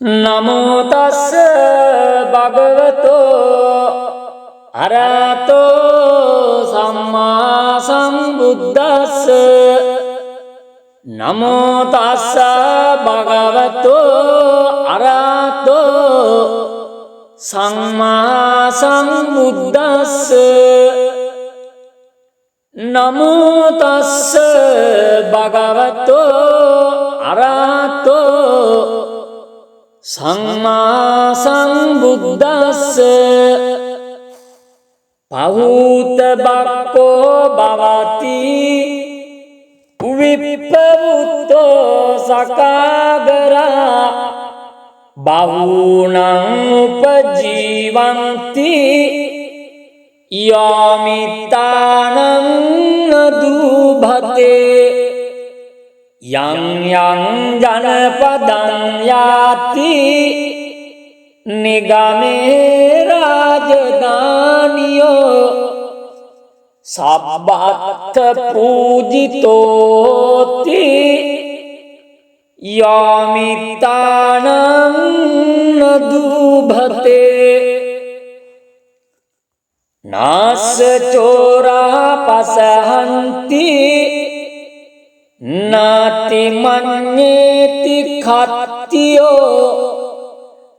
නමෝ තස්ස භගවතෝ අරහතෝ සම්මා සම්බුද්දස්ස නමෝ තස්ස භගවතෝ අරහතෝ සම්මා සම්බුද්දස්ස නමෝ තස්ස භගවතෝ අරහතෝ සම්මා සම්බුද්දස්ස පහූත බක්කෝ භවති විප්පවුත්තෝ සකාගරා බහූනං උපජීවಂತಿ යාමිතානං නදුභතේ යං යං ජනපදං යාති නිගමේ රාජධානියෝ සබ්බත් පූජිතෝති යාමිතානං නදුභතේ නාස චෝරා පසහන්ති නාති මඤ්ඤේති khatiyo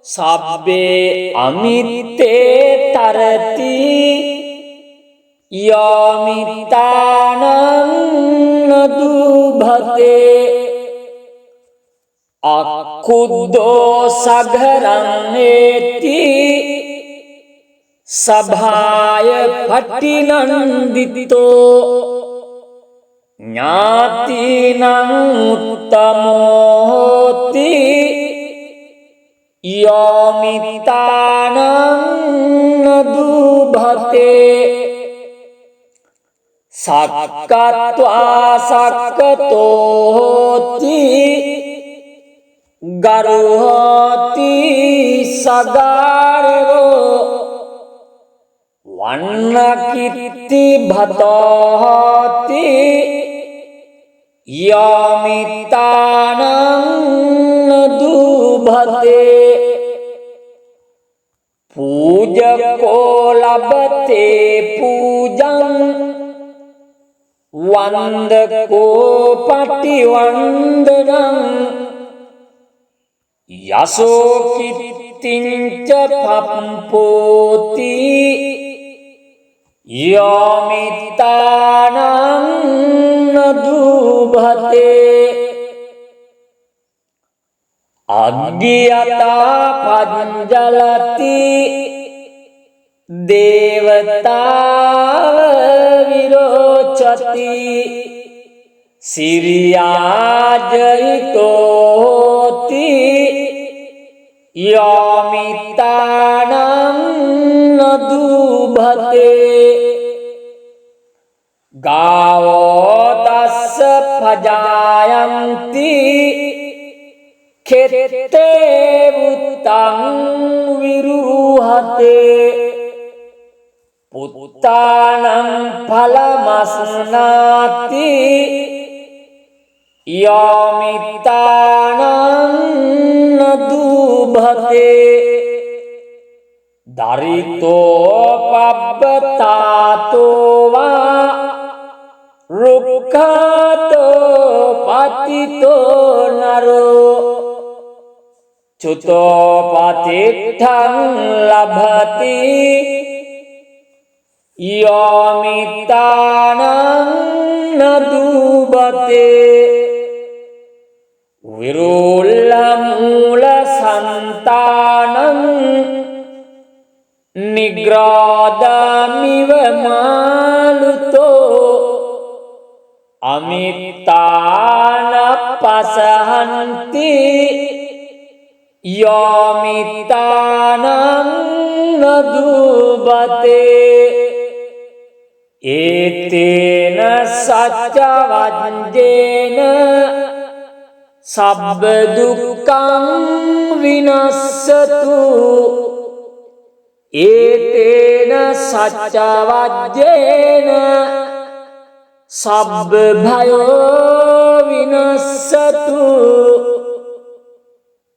සබ්බේ අමිත්තේ තරති යාමිතානං නදුභතේ අක්ඛුද්දෝ සඝරං නේති සභාය පටිනන්දිතෝ ඥාතිනං උත්තමෝ හෝති යාමිතානං නදුභතේ සක්කත්වා සක්කතෝ හෝති ගරුහෝති සගාරවෝ වන්නකිත්ති භතෝති යාමිතානං නදුභතේ පූජකෝ ලබතේ පූජං වන්දකෝ පටිවන්දනං යසෝ කිත්තිංච පප්පෝති යාමිතානං නදුභතේ අග්ගියතා පංජලති දේවතා විරෝචති සිරියාජිතෝති යාමිතානං නදුභතේ ගාවෝ තස්ස පජායන්ති කෙත්තේ වුත්තං විරුහතේ පුත්තානං ඵලමස්නාති යාමිතානං නදුභතේ දරිතෝ පබ්බතාතෝ වා රුක්ඛතෝ පතිතෝ නරෝ චුතෝ පතිත්තං ලභති යාමිතානං නදුභතේ විරුල්ලමූල සන්තානං නිග්‍රාදාමිව මාලුතෝ අමිත්තාන පසහන්ති යාමිතානං නදුභතේ ඒතේන සච්ච වජ්ජේන සබ්බ දුක්ඛං විනස්සතු ඒතේන සච්ච වජ්ජේන සබ්බ භයෝ විනස්සතු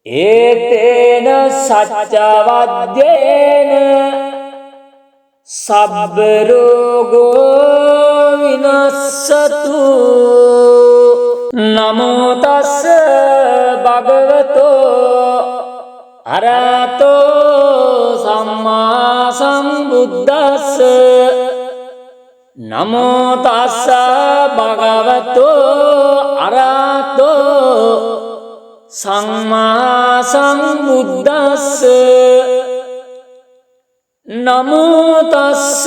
ඒතේන සච්ච වජ්ජේන සබ්බ රෝගෝ විනස්සතු. නමෝ තස්ස භගවතෝ අරහතෝ සම්මා සම්බුද්දස්ස. නමෝ තස්ස භගවතෝ අරහතෝ සම්මා සම්බුද්දස්ස. නමෝ තස්ස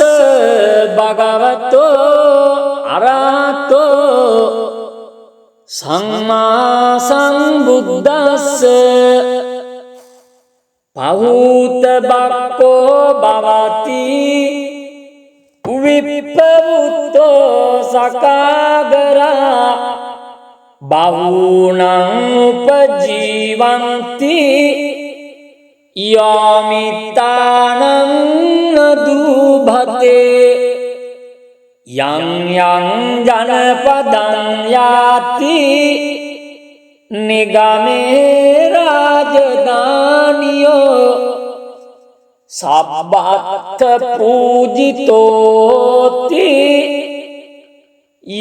භගවතෝ අරහතෝ සම්මා සම්බුද්දස්ස. පහූත බක්කෝ භවති විප්පවුත්තෝ සකාගරා බහූනං උපජීවಂತಿ යාමිතානං නදුභතේ. යං යං ජනපදං යාති නිගමේ රාජධානියෝ සබ්බත් පූජිතෝති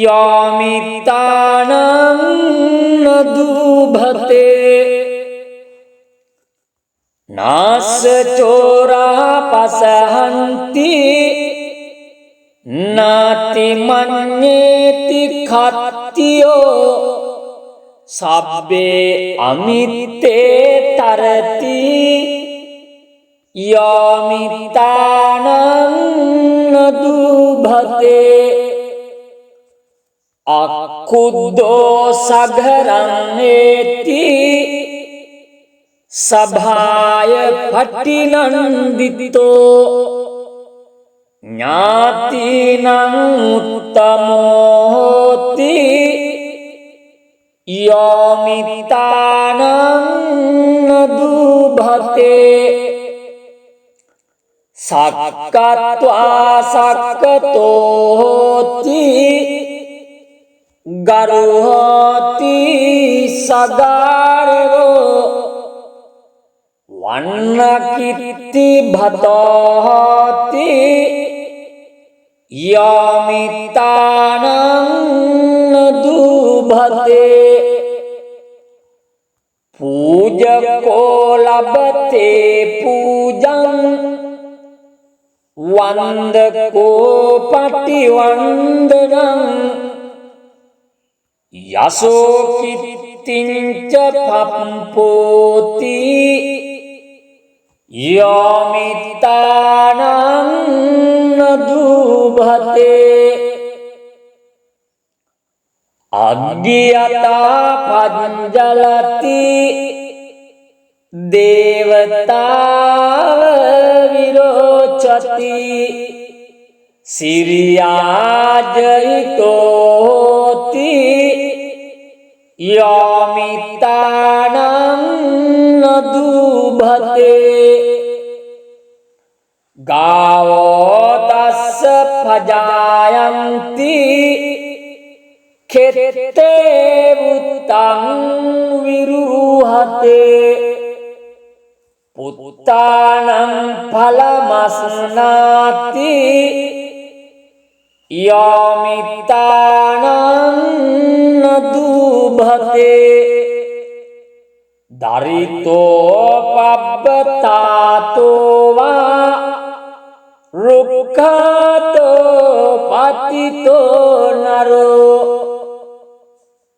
යාමිතානං නදුභතේ. නාස චෝරා පසහන්ති නාති මඤ්ඤේති khatiyo සබ්බේ අමිත්තේ තරති යාමිතානං නදුභතේ. අක්ඛුද්දෝ සඝරං ඒති සභාය පටිනන්දිතෝ ඥාතිනං උත්තමෝ හෝති යාමිතානං නදුභතේ. සක්කත්වා සක්කතෝ හෝති ගරුහෝති සදාරවෝ වන්නකිත්ති භතෝති යාමිතානං නදුභතේ. පූජකෝ ලබතේ පූජං වන්දකෝ පටිවන්දනං යසෝ කිත්තිංච පප්පෝති යාමිතානං නදුභතේ. අග්ගියතා පංජලති දේවතාව විරෝචති සිරියාජයිතෝති යාමිතානං නදුභතේ. ගාවෝ තස්ස පජායන්ති කෙත්තේ වුත්තං විරුහතේ. පුත්තානං ඵලමස්නාති යාමිතානං නදුභතේ. දරිතෝ පබ්බතාතෝ වා රුක්ඛතෝ පතිතෝ නරෝ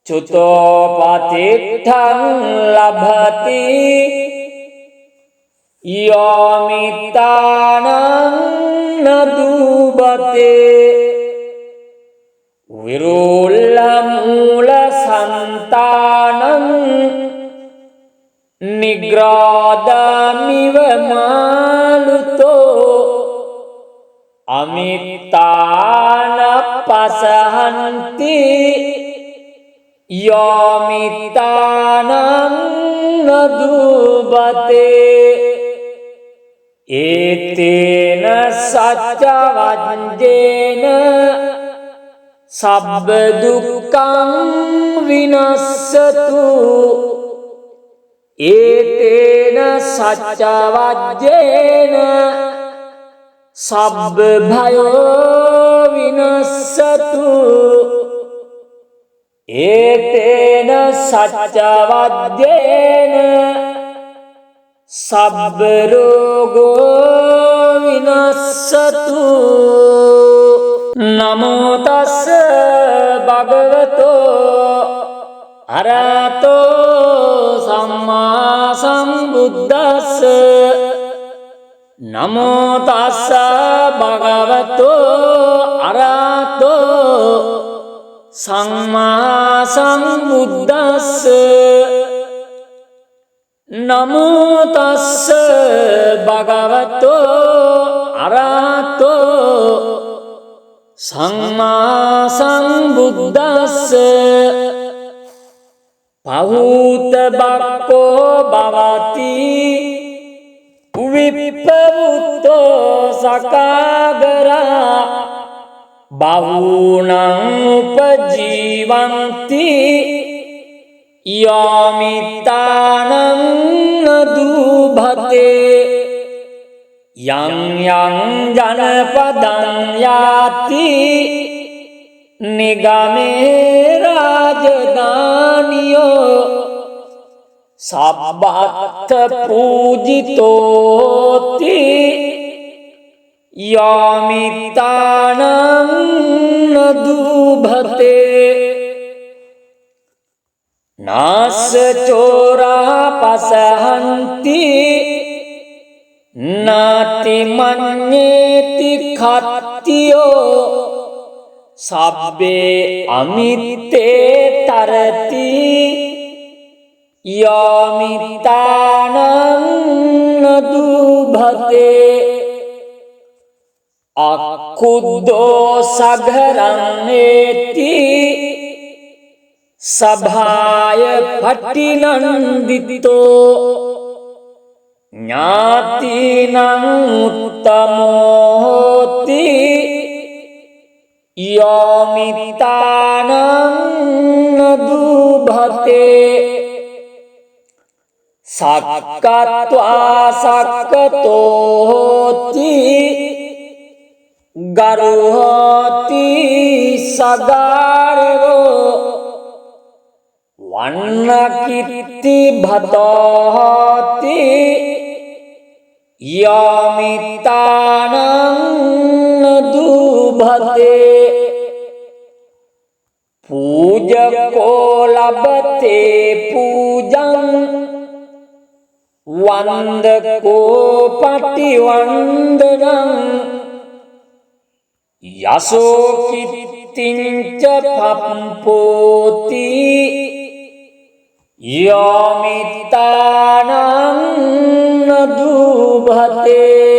චුතෝ පතිට්ඨං ලභති යාමිතානං නදුභතේ. විරුල්ලමූල සන්තානං නිග්‍රාදාමිව මාලුතෝ අමිත්තාන පසහන්ති යාමිතානං නදුභතේ. ඒතේන සච්ච වජ්ජේන සබ්බ දුක්ඛං විනස්සතු ඒතේන සච්ච වජ්ජේන සබ්බ භයෝ විනස්සතු ඒතේන සච්ච වජ්ජේන සබ්බ රෝගෝ විනස්සතු නමෝ තස්ස භගවතෝ අරහතෝ සම්මා සම්බුද්දස්ස නමෝ තස්ස භගවතෝ අරහතෝ සම්මා සම්බුද්දස්ස නමෝ තස්ස භගවතෝ අරහතෝ සම්මා සම්බුද්දස්ස පහූත බක්කෝ භවති විප්පවුත්තෝ සකාගරා බහූනං උපජීවಂತಿ යාමිතානං දුභතේ යං යං ජනපදං යාති නිගමේ රාජධානියෝ සබ්බත් පූජිතෝති යාමිතානං දුභතේ නාස චෝරා පසහන්ති නාති මඤ්ඤේති khatiyo සබ්බේ අමිත්තේ තරති යාමිතානං දුභතේ අක්ඛුද්දෝ සඝරන්නේති සභාය පටිනන්දිතෝ ඥාතිනං උත්තමෝ හෝති යාමිතානං දුභතේ සක්කත්වා සක්කතෝ හෝති ගරුහෝති සගාරවෝ වන්නකිත්ති භතෝති යාමිතානං දුභතේ පූජකෝ ලබතේ පූජං වන්දකෝ පටිවන්දනං යසෝ කිත්තිංච පප්පෝති යාමිතානං දුභතේ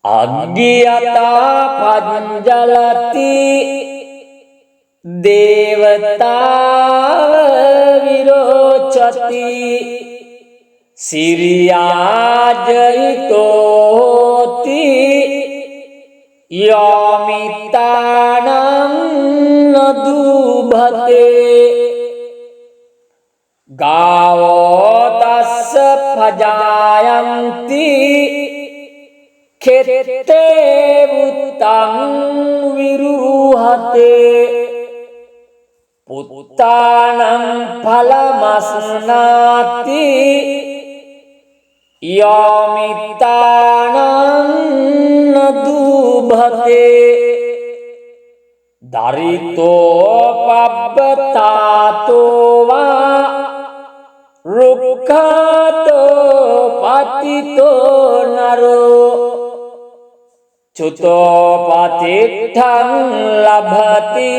අග්ගියතා පංජලති දේවතාව විරෝචති සිරියාජයිතෝති යාමිතානං දුභතේ ගාවෝ තස්ස පජායන්ති කෙත්තේ උත්තං විරුහතේ පුත්තානං ඵලමස්නාති යාමිතානං දුභතේ දරිතෝ පබ්බතාතෝ වා රුක්ඛතෝ පතිතෝ නරෝ චුතෝ පතිත්තං ලභති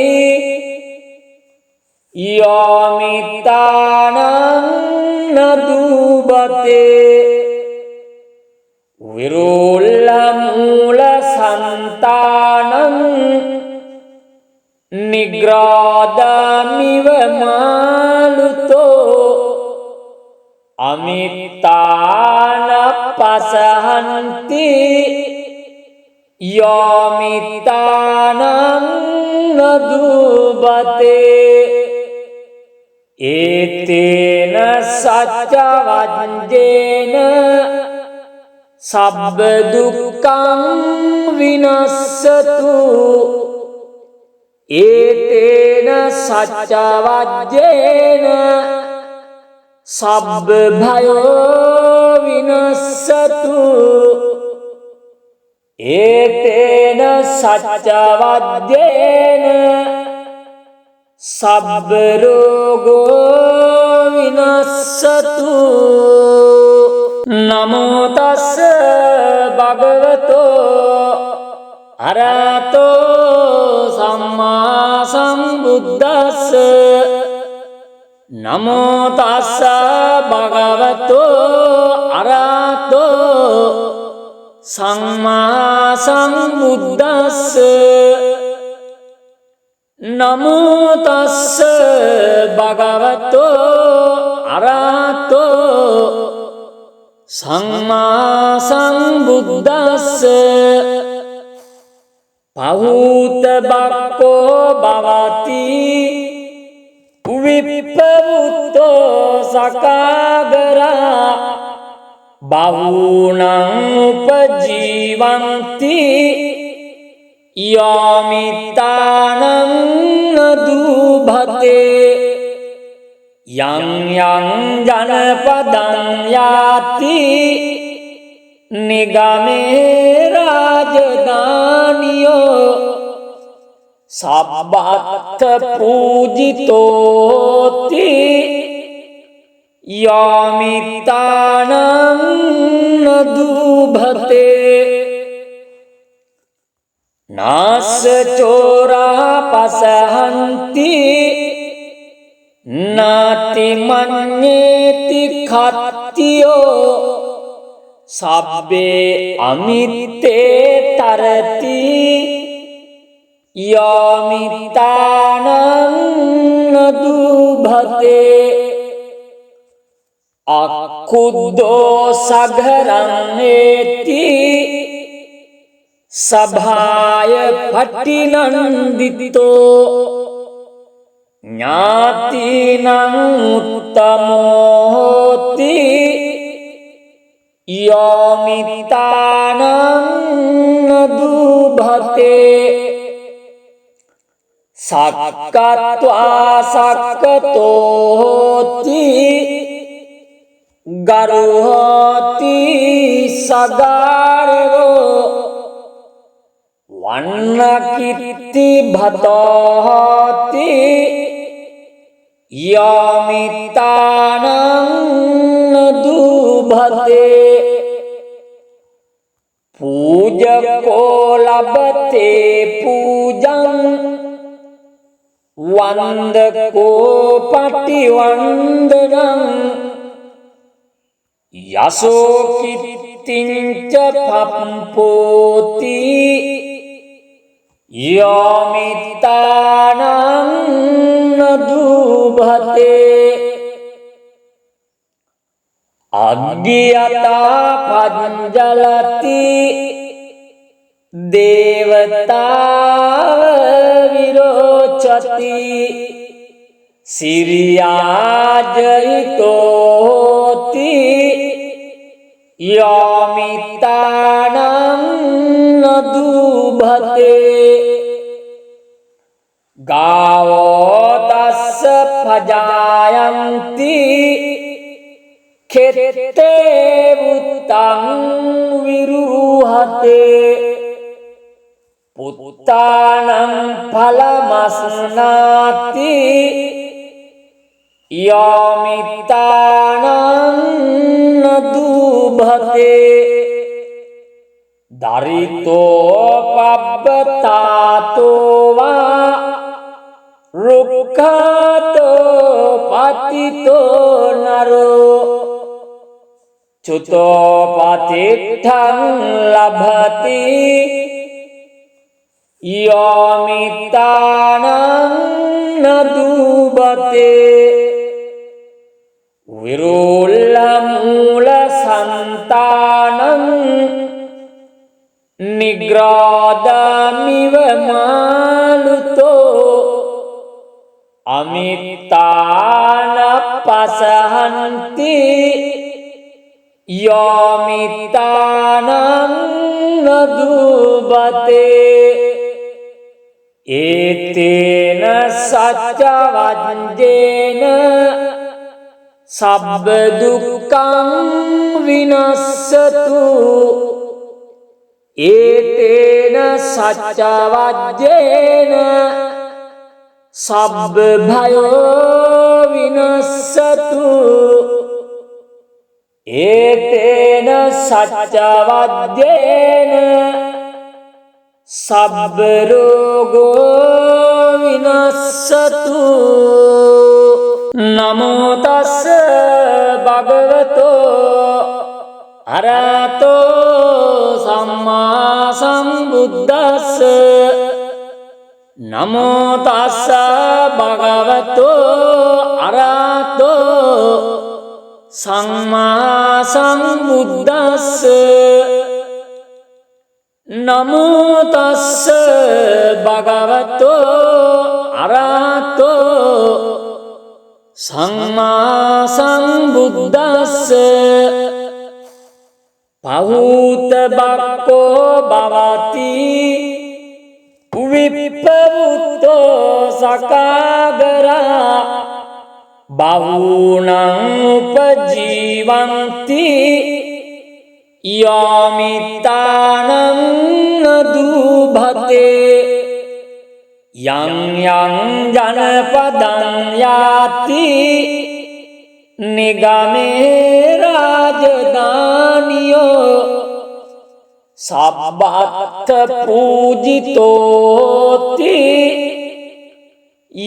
යාමිතානං දුභතේ විරුල්ලමූල සන්තානං නිග්‍රාදාමිව මාලුතෝ අමිත්තාන පසහන්ති යාමිතානං දුභතේ ඒතේන සච්ච වජ්ජේන සබ්බ දුක්ඛං විනස්සතු ඒතේන සච්ච වජ්ජේන සබ්බ භයෝ විනස්සතු ඒතේන සච්ච වජ්ජේන සබ්බ රෝගෝ විනස්සතු නමෝ තස්ස භගවතෝ අරහතෝ සම්මා සම්බුද්දස්ස නමෝ තස්ස භගවතෝ අරහතෝ සම්මා සම්බුද්දස්ස නමෝ තස්ස භගවතෝ අරහතෝ සම්මා සම්බුද්දස්ස පහූත බක්කෝ භවති විප්පවුත්තෝ සකාගරා බහූනං උපජීවಂತಿ යාමිතානං නදුභතේ යං යං ජනපදං යාති නිගමේ රාජධානියෝ සබ්බත් පූජිතෝති යාමිතානං නදුභතේ නාස චෝරා පසහන්ති නාති මඤ්ඤේති khatiyo සබ්බේ අමිත්තේ තරති යාමිතානං නදුභතේ අක්ඛුද්දෝ සඝරං ඒති සභාය පටිනන්දිතෝ ඥාතිනං උත්තමෝ හෝති යාමිතානං නදුභතේ සක්කත්වා සක්කතෝ හෝති ගරුහෝති සගාරෝ වන්නකිත්ති භතෝති යාමිතානං නදුභතේ පූජකෝ ලබතේ පූජං වන්දකෝ පටිවන්දනං යසෝ කිත්තිංච පප්පෝති යාමිතානං නදුභතේ අග්ගියතා පංජලති දේවතාව විරෝචති සිරියාජයිතෝති යාමිතානං නදුභතේ ගාවෝ තස්ස පජායන්ති කෙත්තේ උත්තං විරුහතේ පුත්තානං ඵලමස්නාති යාමිතානං නදුභතේ දරිතෝ පබ්බතාතෝ වා රුක්ඛතෝ පතිතෝ නරෝ චුතෝ පතිට්ඨං ලභති යාමිතානං නදුභතේ විරුල්ලමූල සන්තානං නිග්‍රාදමිව මාලුතෝ අමිත්තාන පසහන්ති යෝමිතානං නදුබතේ ඒතේන සච්ච වජ්ජේන සබ්බ දුක්ඛං විනස්සතු ඒතේන සච්ච වජ්ජේන සබ්බ භයෝ විනස්සතු ඒතේන සච්ච වජ්ජේන සබ්බ රෝගෝ විනස්සතු නමෝ තස්ස භගවතෝ අරහතෝ සම්මා සම්බුද්දස්ස නමෝ තස්ස භගවතෝ අරහතෝ සම්මා සම්බුද්දස්ස නමෝ තස්ස භගවතෝ අරහතෝ සම්මා සම්බුද්දස්ස පහූත බක්කෝ භවති විප්පවුතෝ සකාගරා බහූනං උපජීවಂತಿ යෝමිතානං නදුභතේ යං යං ජනපදං යාති නිගමේ රාජධානියෝ සබ්බත් පූජිතෝති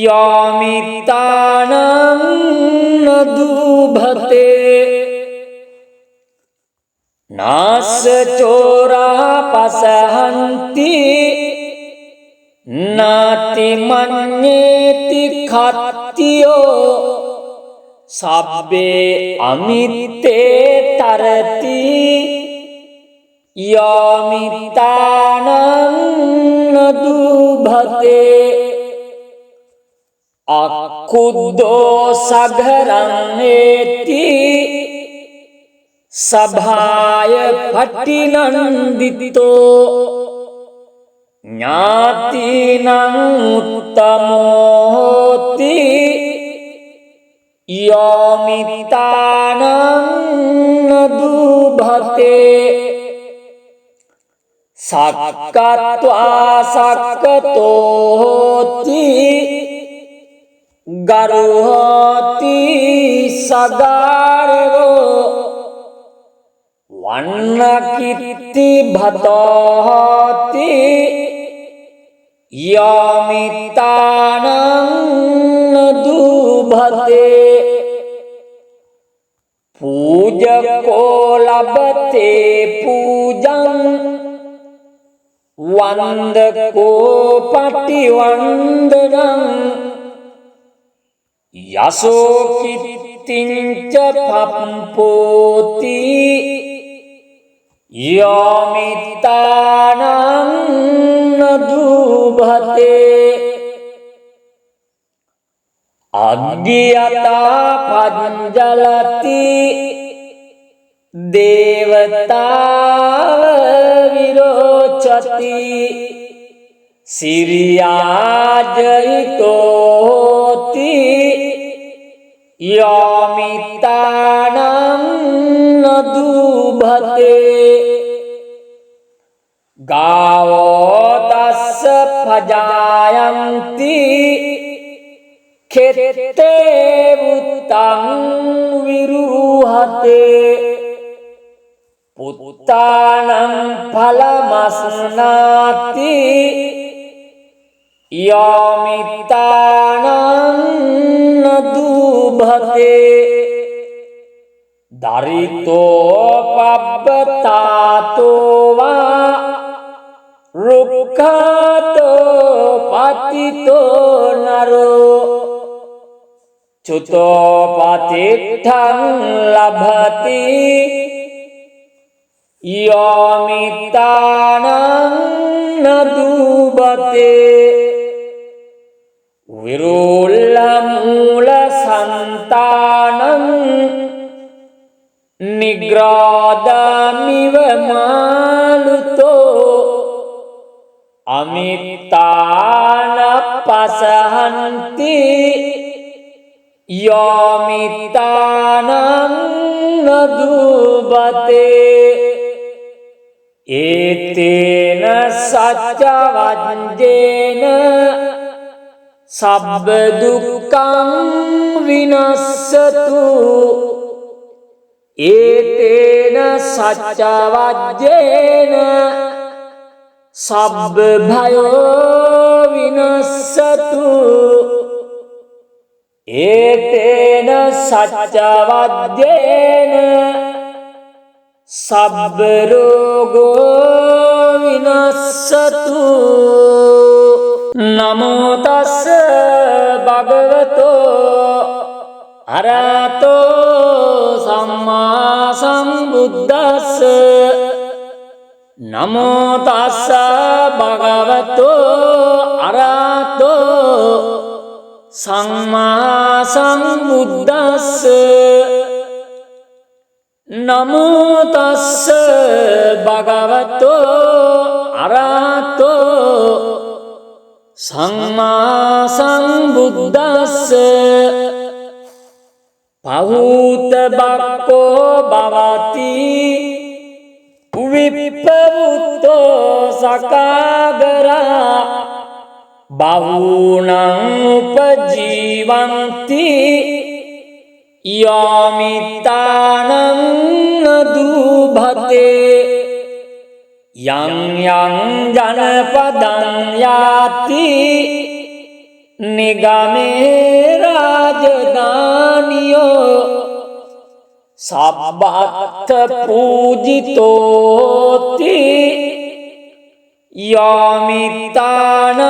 යෝමිතානං නදුභතේ නාස චෝරා පසහන්ති නාති මඤ්ඤේති khatiyo සබ්බේ අමිත්තේ තරති යෝමිතානං නදුභතේ අක්ඛුද්දෝ සඝරං හේති සභාය පටිනන්දිතෝ ඥාතිනං උත්තමෝ හෝති යෝමිතානං නදුභතේ සක්කත්වා සක්කතෝ හෝති ගරුහෝති සගාරවෝ වන්නකිත්ති භතෝති යෝමිතානං නදුභතේ පූජකෝ ලබතේ පූජං වන්දකෝ පටිවන්දනං යසෝ කිත්තිංච පප්පෝති යෝමිතානං නදුභතේ අග්ගියතා පංජලති දේවතාව විරෝචති සිරියාජයිතෝති යෝමිතානං නදුභතේ ගාවෝ තස්ස පජායන්ති කෙත්තේ වුත්තං විරුහතේ පුත්තානං ඵලමස්නාති යෝමිතානං නදුභතේ දරිතෝ පබ්බතාතෝ වා රුක්ඛතෝ පතිතෝ නරෝ චුතෝ පතිට්ඨං ලභති යෝමිතානං නදුභතේ විරුල්ල මූල සන්තානං නිග්‍රාදමිව මාලුතෝ අමිත්තාන පසහන්ති යෝමිත්තානං නදුබතේ ඒතේන සච්චවජ්ජේන සබ්බ දුක්ඛං විනස්සතු ඒතේන සච්චවජ්ජේන සබ්බ භයෝ විනස්සතු ඒතේන සච්චවජ්ජේන සබ්බ රෝගෝ විනස්සතු නමෝ තස්ස භගවතෝ අරහතෝ සම්මා සම්බුද්දස්ස නමෝ තස්ස භගවතෝ අරහතෝ සම්මා සම්බුද්දස්ස නමෝ තස්ස භගවතෝ අරහතෝ සම්මා සම්බුද්දස්ස පහූත බක්කෝ භවති විප්පවුත්තෝ සකාගරා බහූනං උපජීවಂತಿ යෝමිතානං නදුභතේ යං යං ජනපදං යාති නිගමේ රාජධානියෝ සබ්බත් පූජිතෝති යෝමිතානං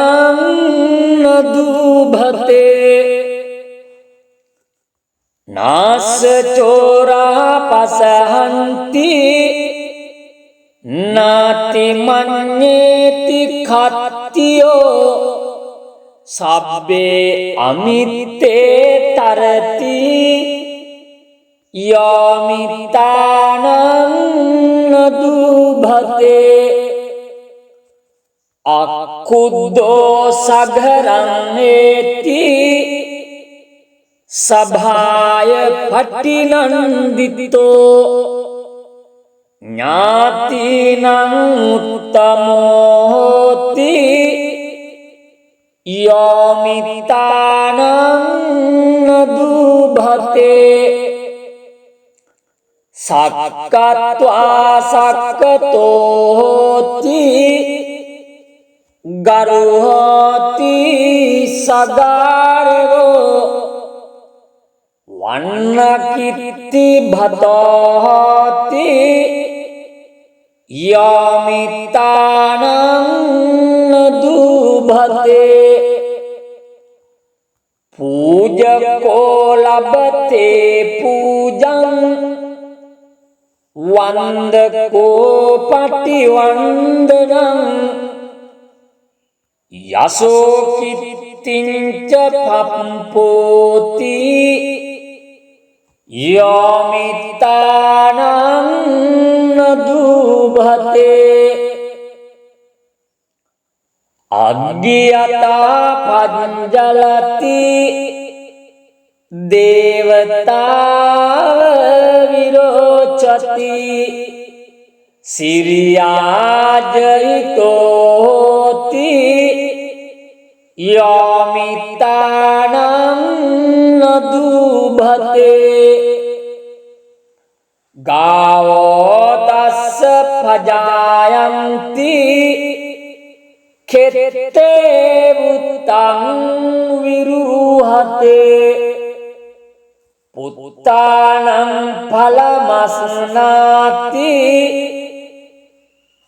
නදුභතේ නාස චෝරා පසහන්ති නාති මඤ්ඤේති khatiyo සබ්බේ අමිත්තේ තරති යෝමිතානං නදුභතේ අක්ඛුද්දෝ සඝරං ඒති සභාය පටිනන්දිතෝ ඥාතිනං උත්තමෝ හෝති යෝමිතානං නදුභතේ සක්කත්වා සක්කතෝ හෝති ගරුහෝති සගාරවෝ වන්නකිත්ති භතෝති යෝමිතානං නදුභතේ පූජකෝ ලබතේ පූජං වන්දකෝ පටිවන්දනං යසෝ කිත්තිංච පප්පෝති යෝමිතානං නදුභතේ අග්ගියතා පංජලති දේවතාව විරෝචති සිරියාජයිතෝති යෝමිතානං නදුභතේ ගාවෝ තස්ස පජායන්ති කෙත්තේ වුත්තං විරුහතේ පුත්තානං ඵලමස්නාති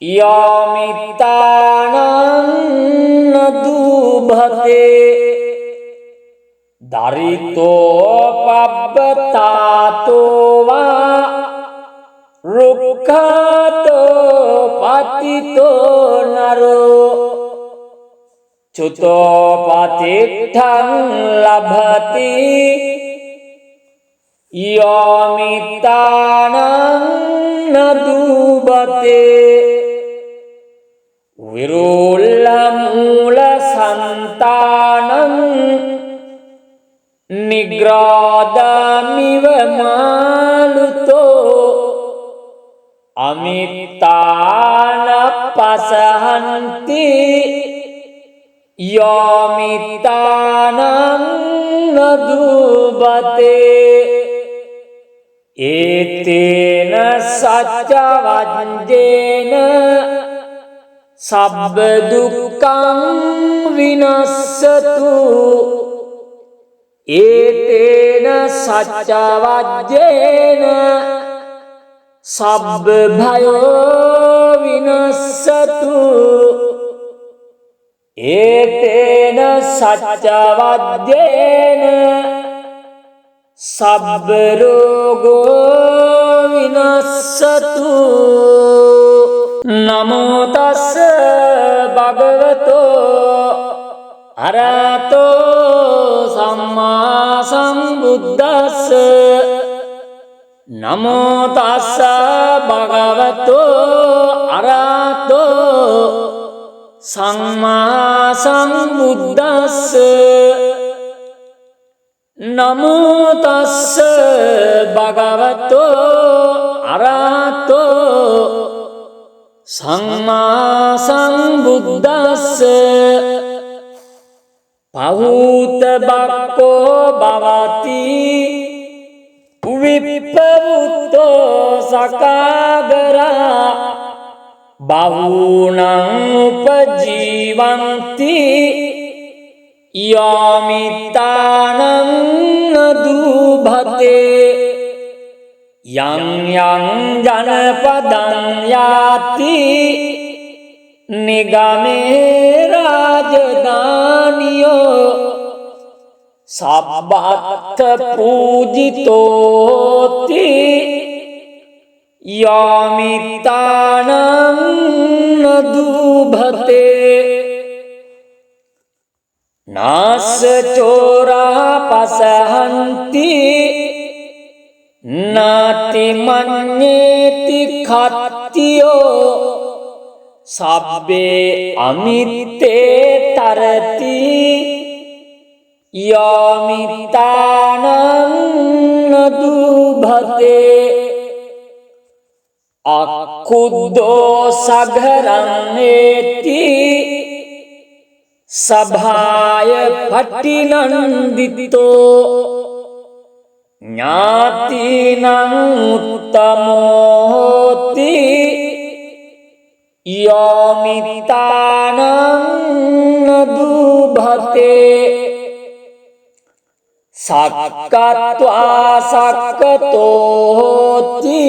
යෝමිතානං නදුභතේ දරිතෝ පබ්බතාතෝ වා රුක්ඛතෝ පතිතෝ නරෝ චුතෝ පතිට්ඨං ලභති योमितानं न दुबते विरुल्लमूलसन्तानं निग्रोधमिव मालुतो अमितान पसहन्ति योमितानं न दुबते एतेन सच्चवज्जेन सब्ब दुःखं विनश्यतु एतेन सच्चवज्जेन सब्ब भयो विनश्यतु एतेन सच्चवज्जेन सब्ब रोगो विनश्यतु नमो तस्स भगवतो अरहतो सम्मा सम्बुद्दस्स नमो तस्स भगवतो अरहतो सम्मा सम्बुद्दस्स नमो तस्स भगवतो अरहतो सम्मा सम्बुद्दस्स पहुत बक्को भवति विप्पवुतो सकागरा बहुनां उपजीवन्ति योमितानं न दुभते यं यं जनपदं याति निगमे राजधानियो सब्बत्र पूजितोति योमितानं न दुभते नास चोरा पसहन्ति नाति मन्येति खत्यो सब्बे अमिते तरति योमितानं न दुभते अक्खुद्धो सघरन्नेति सभाय फट्टिनन्दितो ज्ञातीनां उत्तमो होति योमितानं न दुभते सक्कत्वा सक्कतो होति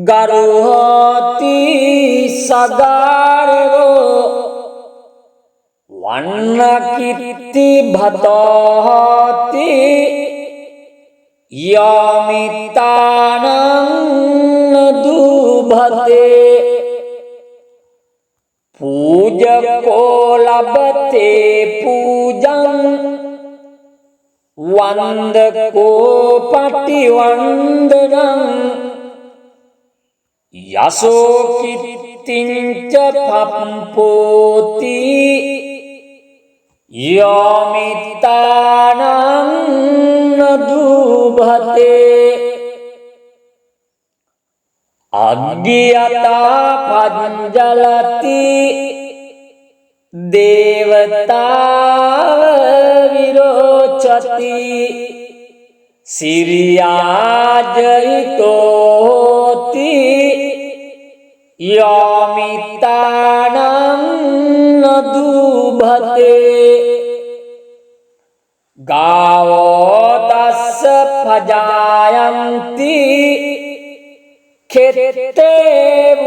गरुहोति सगारो वन्नकीर्ति भतोति योमितानं न दुभते पूजको लभते पूजं वन्दको पटिवन्दनं यशो कीर्तिं च पम्पोति योमितानं न दुभते अज्ञता पञ्जलति देवता विरोचति सिरियाजयितो होति योमितानं न दुभते गावो तस्य प्रजायन्ति खेते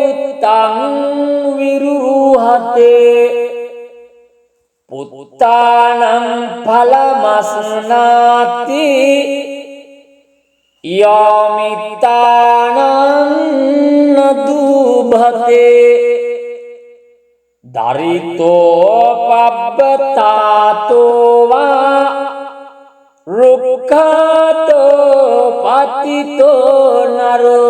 उत्तं विरुहते पुत्तानं फलमश्नाति योमितानं न दुभते दरितोपब्बतातो वा रुक्खातो पतितो नरो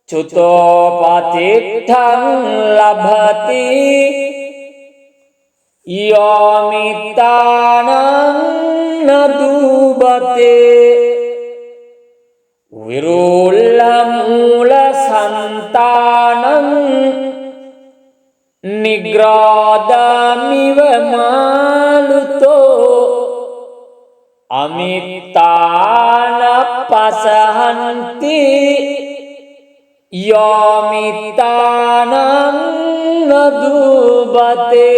चुतोपतिष्ठं लभति योमितानं न दूबते विरुल्लमूलसन्तानं निग्रोधमिव मालुतो अमितानपसहन्ति योमितानं न दूबते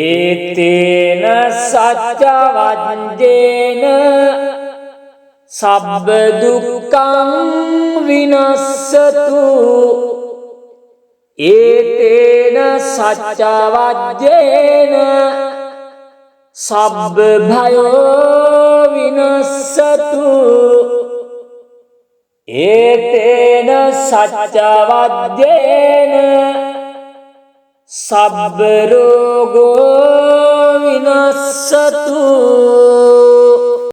एतेन सच्चवज्जेन सब्ब दुःखं विनश्यतु एतेन सच्चवज्जेन सब्ब भयो विनश्यतु एतेन सच्चवज्जेन सब्ब रोगो विनश्यतु।